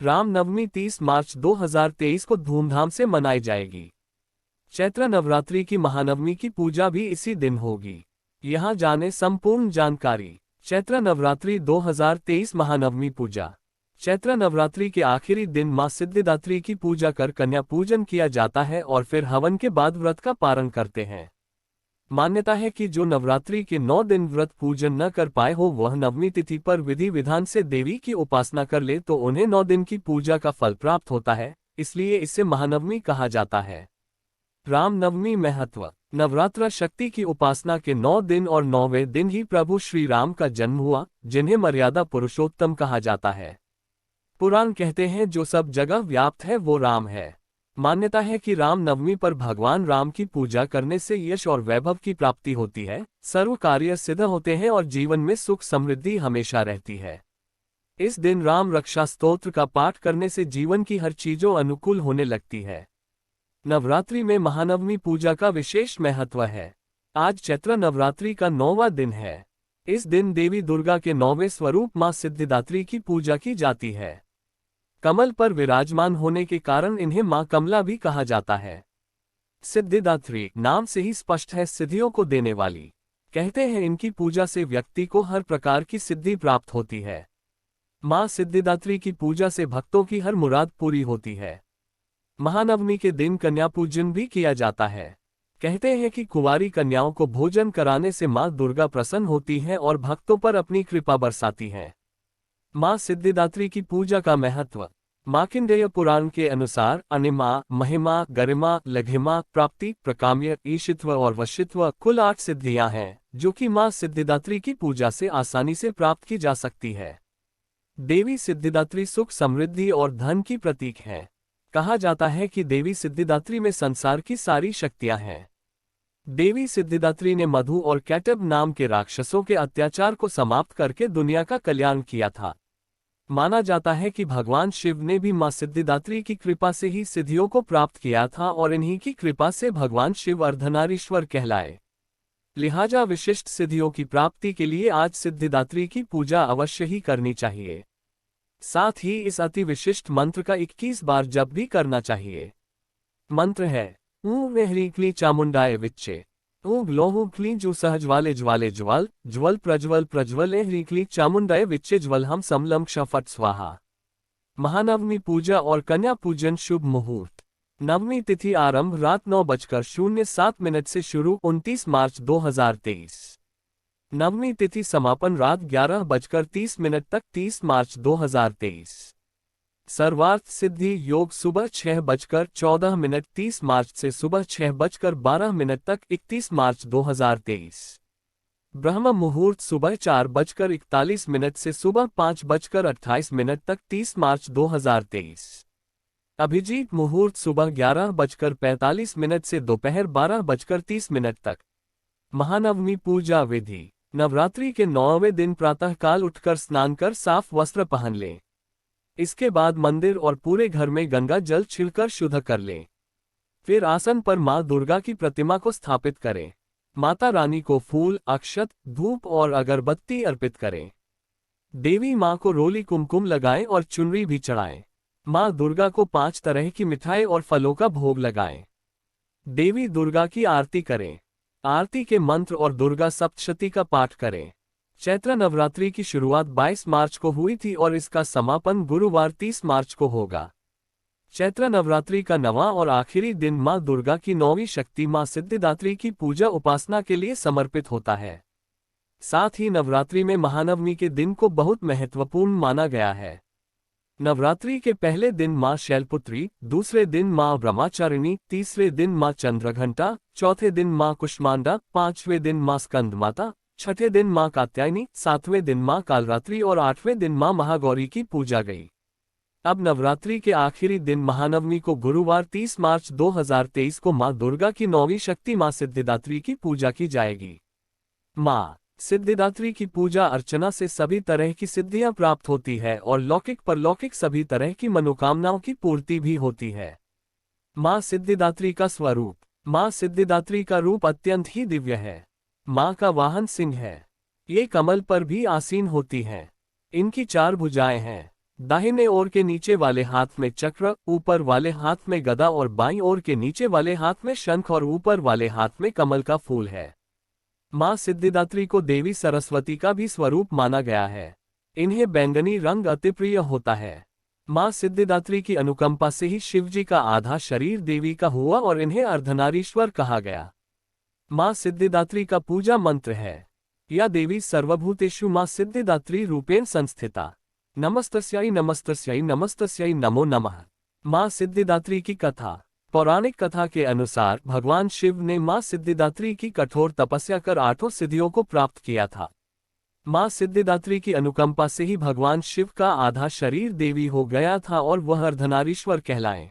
रामनवमी 30 मार्च 2023 को धूमधाम से मनाई जाएगी। चैत्र नवरात्रि की महानवमी की पूजा भी इसी दिन होगी। यहाँ जाने संपूर्ण जानकारी। चैत्र नवरात्रि 2023 महानवमी पूजा। चैत्र नवरात्रि के आखिरी दिन मां सिद्धिदात्री की पूजा कर कन्या पूजन किया जाता है और फिर हवन के बाद व्रत का पारण करते हैं। मान्यता है कि जो नवरात्रि के 9 दिन व्रत पूजन न कर पाए हो वह नवमी तिथि पर विधि विधान से देवी की उपासना कर ले तो उन्हें 9 दिन की पूजा का फल प्राप्त होता है, इसलिए इसे महानवमी कहा जाता है। रामनवमी महत्व। नवरात्र शक्ति की उपासना के 9 दिन और 9वें दिन ही प्रभु श्री राम का जन्म हुआ, जिन्हें मर्यादा पुरुषोत्तम कहा जाता है। पुराण कहते हैं जो सब जगह व्याप्त है वो राम है। मान्यता है कि रामनवमी पर भगवान राम की पूजा करने से यश और वैभव की प्राप्ति होती है, सर्व कार्य सिद्ध होते हैं और जीवन में सुख समृद्धि हमेशा रहती है। इस दिन राम रक्षा स्तोत्र का पाठ करने से जीवन की हर चीजों अनुकूल होने लगती है। नवरात्रि में महानवमी पूजा का विशेष महत्व है। आज चैत्र नवरात्रि का 9वां दिन है। इस दिन देवी दुर्गा के 9वें स्वरूप मां सिद्धिदात्री की पूजा की जाती है। कमल पर विराजमान होने के कारण इन्हें मां कमला भी कहा जाता है। सिद्धिदात्री नाम से ही स्पष्ट है सिद्धियों को देने वाली। कहते हैं इनकी पूजा से व्यक्ति को हर प्रकार की सिद्धि प्राप्त होती है। मां सिद्धिदात्री की पूजा से भक्तों की हर मुराद पूरी होती है। महानवमी के दिन कन्या पूजन भी किया जाता है। कहते हैं कि कुंवारी कन्याओं को भोजन कराने से मां दुर्गा प्रसन्न होती हैं और भक्तों पर अपनी कृपा बरसाती हैं। मां सिद्धिदात्री की पूजा का महत्व। मार्कंडेय पुराण के अनुसार अनिमा, महिमा, गरिमा, लघिमा, प्राप्ति, प्रकाम्य, ईशित्व और वशित्व कुल 8 सिद्धियां हैं, जो कि मां सिद्धिदात्री की पूजा से आसानी से प्राप्त की जा सकती है। देवी सिद्धिदात्री सुख समृद्धि और धन की प्रतीक है। कहा जाता है कि देवी सिद्धिदात्री में संसार की सारी शक्तियां हैं। देवी सिद्धिदात्री ने मधु और कैटब नाम के राक्षसों के अत्याचार को समाप्त करके दुनिया का कल्याण किया था। माना जाता है कि भगवान शिव ने भी मां सिद्धिदात्री की कृपा से ही सिद्धियों को प्राप्त किया था और इन्हीं की कृपा से भगवान शिव अर्धनारीश्वर कहलाए। लिहाजा विशिष्ट सिद्धियों की प्राप्ति के लिए आज सिद्धिदात्री की पूजा अवश्य ही करनी चाहिए। साथ ही इस अति विशिष्ट मंत्र का 21 बार जप भी करना चाहिए। मंत्र है ऊं ह्रीं क्लीं चामुंडाय विच्चे, ऊं ग्लों क्लीं जू सहज्वाले ज्वाले ज्वल, ज्वल प्रज्वल प्रज्वल ह्रीं क्लीं चामुंडाय विच्चे ज्वल हम समलम क्षफट स्वाहा। महानवमी पूजा और कन्या पूजन शुभ मुहूर्त। नवमी तिथि आरंभ रात 9:07 से शुरू 29 मार्च 2023। नवमी तिथि समापन रात 11:30 तक 30 मार्च 2023। सर्वार्थ सिद्धि योग सुबह 6:14 30 मार्च से सुबह 6:12 तक 31 मार्च 2023। ब्रह्म मुहूर्त सुबह 4:41 से सुबह 5:28 तक 30 मार्च 2023। अभिजीत मुहूर्त सुबह 11:45 से दोपहर 12:30 तक। महानवमी पूजा विधि। नवरात्रि के 9वें दिन प्रातःकाल उठकर स्नान कर साफ वस्त्र पहन लें। इसके बाद मंदिर और पूरे घर में गंगा जल छिड़कर शुद्ध कर लें। फिर आसन पर मां दुर्गा की प्रतिमा को स्थापित करें। माता रानी को फूल, अक्षत, धूप और अगरबत्ती अर्पित करें। देवी मां को रोली कुमकुम लगाएं और चुनरी भी चढ़ाएं। मां दुर्गा को 5 तरह की मिठाई और फलों का भोग लगाएं। देवी दुर्गा की आरती करें। आरती के मंत्र और दुर्गा सप्तशती का पाठ करें। चैत्र नवरात्रि की शुरुआत 22 मार्च को हुई थी और इसका समापन गुरुवार 30 मार्च को होगा। चैत्र नवरात्रि का 9वां और आखिरी दिन मां दुर्गा की 9वीं शक्ति मां सिद्धिदात्री की पूजा उपासना के लिए समर्पित होता है। साथ ही नवरात्रि में महानवमी के दिन को बहुत महत्वपूर्ण माना गया है। नवरात्रि के पहले दिन मां शैलपुत्री, दूसरे दिन मां ब्रह्मचारिणी, तीसरे दिन मां चंद्रघंटा, चौथे दिन मां कुष्मांडा, 5वें दिन मां स्कंदमाता, छठे दिन मां कात्यायनी, 7वें दिन मां कालरात्रि और 8वें दिन मां महागौरी की पूजा गई। अब नवरात्रि के आखिरी दिन महानवमी को गुरुवार 30 मार्च 2023 को मां दुर्गा की 9वीं शक्ति मां सिद्धिदात्री की पूजा की जाएगी। मां सिद्धिदात्री की पूजा अर्चना से सभी तरह की सिद्धियां प्राप्त होती है और लौकिक परलौकिक सभी तरह की मनोकामनाओं की पूर्ति भी होती है। मां सिद्धिदात्री का स्वरूप। मां सिद्धिदात्री का रूप अत्यंत ही दिव्य है। मां का वाहन सिंह है। ये कमल पर भी आसीन होती हैं। इनकी 4 भुजाएं हैं। दाहिने ओर के नीचे वाले हाथ में चक्र, ऊपर वाले हाथ में गदा और बाईं ओर के नीचे वाले हाथ में शंख और ऊपर वाले हाथ में कमल का फूल है। मां सिद्धिदात्री को देवी सरस्वती का भी स्वरूप माना गया है। इन्हें बैंगनी रंग अति प्रिय होता है। मां सिद्धिदात्री की अनुकंपा से ही शिवजी का आधा शरीर देवी का हुआ और इन्हें अर्धनारीश्वर कहा गया। मां सिद्धिदात्री का पूजा मंत्र है, या देवी सर्वभूतेषु मां सिद्धिदात्री रूपेण संस्थिता, नमस्तस्यै नमस्तस्यै नमस्तस्यै नमो नमः। मां सिद्धिदात्री की कथा। पौराणिक कथा के अनुसार भगवान शिव ने मां सिद्धिदात्री की कठोर तपस्या कर 8 सिद्धियों को प्राप्त किया था। मां सिद्धिदात्री की अनुकंपा से ही भगवान शिव का आधा शरीर देवी हो गया था और वह अर्धनारीश्वर कहलाए।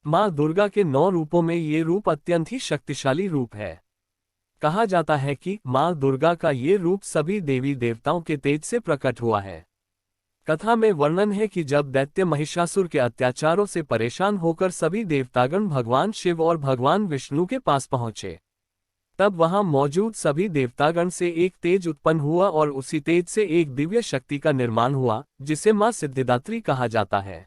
मां दुर्गा के 9 रूपों में ये रूप अत्यंत ही शक्तिशाली रूप है। कहा जाता है कि मां दुर्गा का ये रूप सभी देवी देवताओं के तेज से प्रकट हुआ है। कथा में वर्णन है कि जब दैत्य महिषासुर के अत्याचारों से परेशान होकर सभी देवतागण भगवान शिव और भगवान विष्णु के पास पहुंचे, तब वहां मौजूद सभी देवतागण से एक तेज उत्पन्न हुआ और उसी तेज से एक दिव्य शक्ति का निर्माण हुआ, जिसे मां सिद्धिदात्री कहा जाता है।